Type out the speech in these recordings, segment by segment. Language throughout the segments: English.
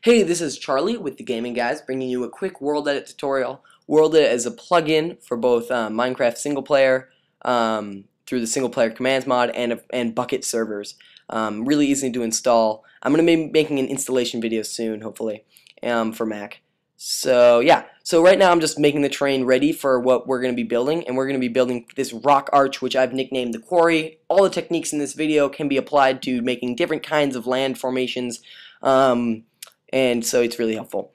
Hey, this is Charlie with the Gaming Guys, bringing you a quick World Edit tutorial. World Edit is a plugin for both Minecraft single player through the single player commands mod and bucket servers. Really easy to install. I'm going to be making an installation video soon, hopefully, for Mac. So yeah, so right now I'm just making the terrain ready for what we're going to be building, and we're going to be building this rock arch, which I've nicknamed the Quarry. All the techniques in this video can be applied to making different kinds of land formations. And so it's really helpful.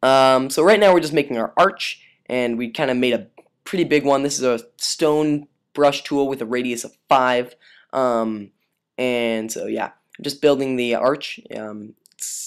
So right now we're just making our arch, and we kind of made a pretty big one. This is a stone brush tool with a radius of 5. And so yeah, I'm just building the arch.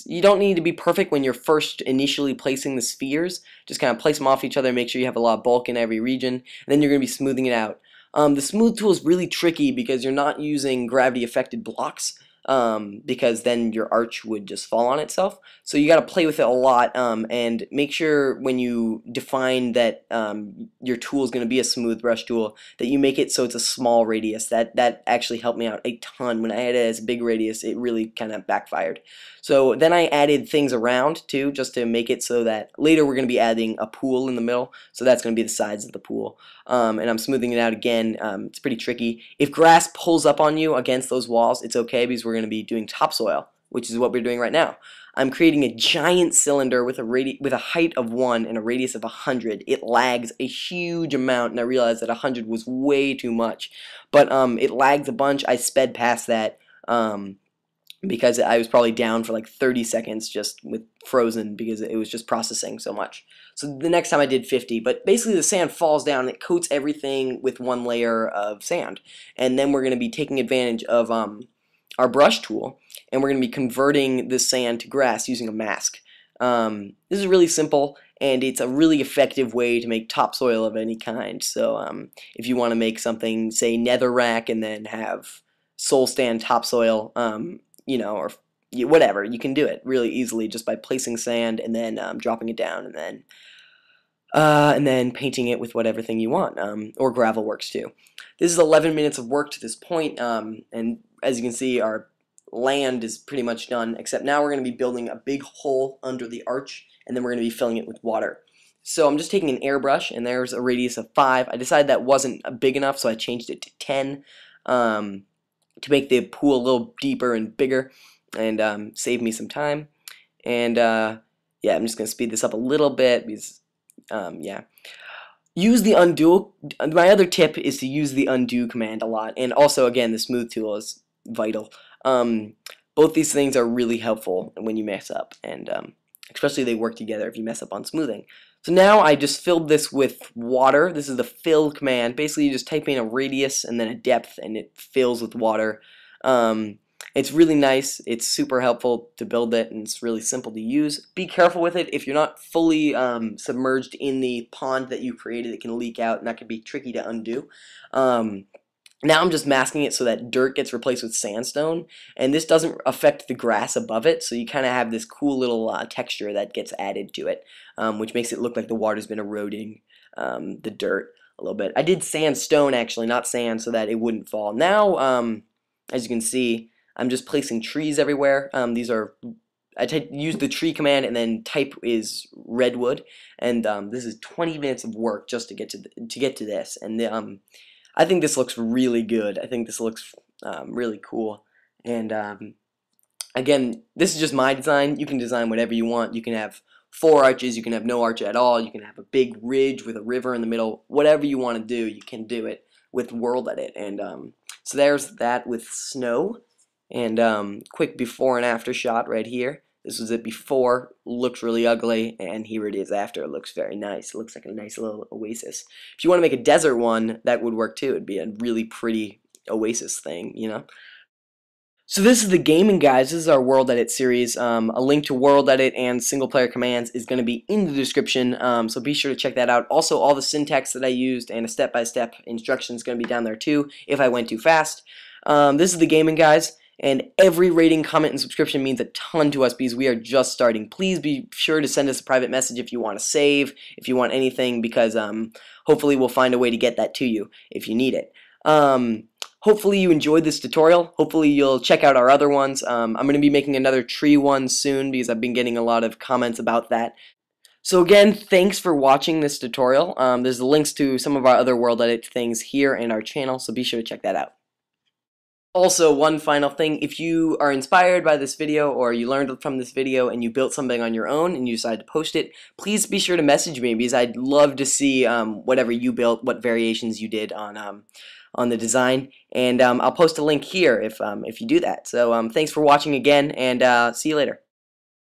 You don't need to be perfect when you're first initially placing the spheres. Just kind of place them off each other, make sure you have a lot of bulk in every region, and then you're going to be smoothing it out. The smooth tool is really tricky because you're not using gravity affected blocks. Because then your arch would just fall on itself. So you got to play with it a lot, and make sure when you define that your tool is going to be a smooth brush tool that you make it so it's a small radius. That actually helped me out a ton. When I had it as a big radius, it really kind of backfired. So then I added things around too, just to make it so that later we're going to be adding a pool in the middle. So that's going to be the sides of the pool. And I'm smoothing it out again. It's pretty tricky. If grass pulls up on you against those walls, it's okay because we're going to be doing topsoil, which is what we're doing right now. I'm creating a giant cylinder with a height of 1 and a radius of 100. It lags a huge amount, and I realized that 100 was way too much. But it lags a bunch. I sped past that because I was probably down for like 30 seconds just with frozen because it was just processing so much. So the next time I did 50, but basically the sand falls down and it coats everything with one layer of sand. And then we're going to be taking advantage of our brush tool, and we're going to be converting this sand to grass using a mask. This is really simple, and it's a really effective way to make topsoil of any kind. So if you want to make something, say netherrack, and then have soul stand topsoil, you know, or whatever, you can do it really easily just by placing sand and then dropping it down, and then painting it with whatever thing you want, or gravel works too. This is 11 minutes of work to this point, and as you can see, our land is pretty much done, except now we're going to be building a big hole under the arch, and then we're going to be filling it with water. So I'm just taking an airbrush, and there's a radius of 5. I decided that wasn't big enough, so I changed it to 10 to make the pool a little deeper and bigger, and save me some time. And yeah, I'm just going to speed this up a little bit because yeah. Use the undo. My other tip is to use the undo command a lot, and also again the smooth tool is vital. Both these things are really helpful when you mess up, and especially they work together if you mess up on smoothing. So now I just filled this with water. This is the fill command. Basically you just type in a radius and then a depth, and it fills with water. It's really nice. It's super helpful to build it, and it's really simple to use. Be careful with it. If you're not fully submerged in the pond that you created, it can leak out, and that can be tricky to undo. Now I'm just masking it so that dirt gets replaced with sandstone, and this doesn't affect the grass above it, so you kind of have this cool little texture that gets added to it, which makes it look like the water's been eroding the dirt a little bit. I did sandstone actually, not sand, so that it wouldn't fall. Now, as you can see, I'm just placing trees everywhere. I use the tree command, and then type is redwood, and this is 20 minutes of work just to get to this, and I think this looks really good. I think this looks really cool, and again, this is just my design. You can design whatever you want. You can have 4 arches, you can have no arch at all, you can have a big ridge with a river in the middle. Whatever you want to do, you can do it with World Edit. And so there's that with snow. And quick before and after shot right here. This was it before, looks really ugly, and here it is after. It looks very nice. It looks like a nice little oasis. If you want to make a desert one, that would work too. It'd be a really pretty oasis thing, you know. So this is the Gaming Guys. This is our World Edit series. A link to World Edit and single player commands is going to be in the description, so be sure to check that out. Also, all the syntax that I used and a step-by-step instruction is going to be down there too if I went too fast. This is the Gaming Guys. And every rating, comment, and subscription means a ton to us because we are just starting. Please be sure to send us a private message if you want to save, if you want anything, because hopefully we'll find a way to get that to you if you need it. Hopefully you enjoyed this tutorial. Hopefully you'll check out our other ones. I'm going to be making another tree one soon because I've been getting a lot of comments about that. So again, thanks for watching this tutorial. There's links to some of our other World Edit things here in our channel, so be sure to check that out. Also, one final thing, if you are inspired by this video or you learned from this video and you built something on your own and you decide to post it, please be sure to message me because I'd love to see whatever you built, what variations you did on the design, and I'll post a link here if you do that. So thanks for watching again, and see you later.